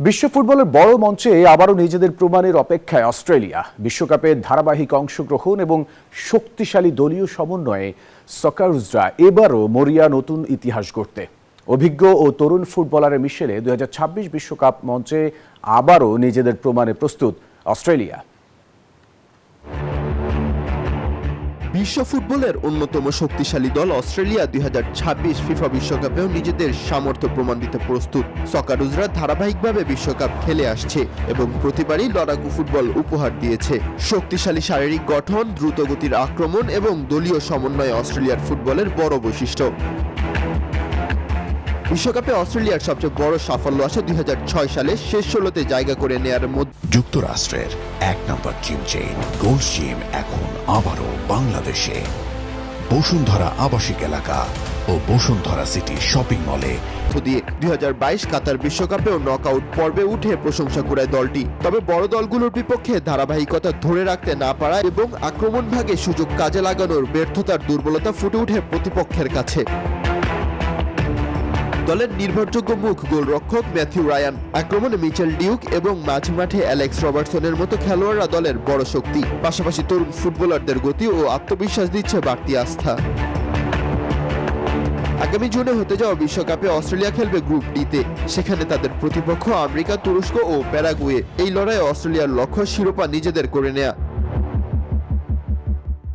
বিশ্ব ফুটবলের বড় মঞ্চে আবারও নিজেদের প্রমাণের অপেক্ষায় অস্ট্রেলিয়া। বিশ্বকাপের ধারাবাহিক অংশগ্রহণ এবং শক্তিশালী দলীয় সমন্বয়ে সকারুজরা এবারও মরিয়া নতুন ইতিহাস গড়তে। অভিজ্ঞ ও তরুণ ফুটবলারের মিশেলে 2026 বিশ্বকাপ মঞ্চে আবারও নিজেদের প্রমাণে প্রস্তুত অস্ট্রেলিয়া। বিশ্ব ফুটবলের অন্যতম শক্তিশালী দল অস্ট্রেলিয়া 2026 ফিফা বিশ্বকাপেও নিজেদের সামর্থ্য প্রমাণ দিতে প্রস্তুত। সকারুজরা ধারাবাহিকভাবে বিশ্বকাপ খেলে আসছে এবং প্রতিবারই লড়াকু ফুটবল উপহার দিয়েছে। শক্তিশালী শারীরিক গঠন, দ্রুতগতির আক্রমণ এবং দলীয় সমন্বয় অস্ট্রেলিয়ার ফুটবলের বড় বৈশিষ্ট্য। বিশ্বকাপে অস্ট্রেলিয়ার সবচেয়ে বড় সাফল্য আসে 2006 সালে শেষ 16তে জায়গা করে নেয়ার মধ্যে। যুক্তরাষ্ট্রের এক নম্বর জিম চেইন গোল্ডস জিম এখন আবারও বাংলাদেশে। বসুন্ধরা আবাসিক এলাকা ও বসুন্ধরা সিটি শপিং মলে দিয়ে 2022 কাতার বিশ্বকাপেও নকআউট পর্বে উঠে প্রশংসা কুড়ায় দলটি। তবে বড় দলগুলোর বিপক্ষে ধারাবাহিকতা ধরে রাখতে না পারা এবং আক্রমণ ভাগে সুযোগ কাজে লাগানোর ব্যর্থতার দুর্বলতা ফুটে ওঠে প্রতিপক্ষের কাছে। দলের নির্ভরযোগ্য মুখ গোলরক্ষক ম্যাথিউ রায়ান, আক্রমণে মিচেল ডিউক এবং মাঝমাঠে অ্যালেক্স রবার্টসনের মতো খেলোয়াড়রা দলের বড় শক্তি। পাশাপাশি তরুণ ফুটবলারদের গতি ও আত্মবিশ্বাস দিচ্ছে বাড়তি আস্থা। আগামী জুনে হতে যাওয়া বিশ্বকাপে অস্ট্রেলিয়া খেলবে গ্রুপ ডিতে। সেখানে তাদের প্রতিপক্ষ আমেরিকা, তুরস্ক ও প্যারাগুয়ে। এই লড়াইয়ে অস্ট্রেলিয়ার লক্ষ্য শিরোপা নিজেদের করে নেয়া।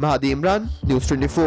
মাহাদি ইমরান, নিউজ 24।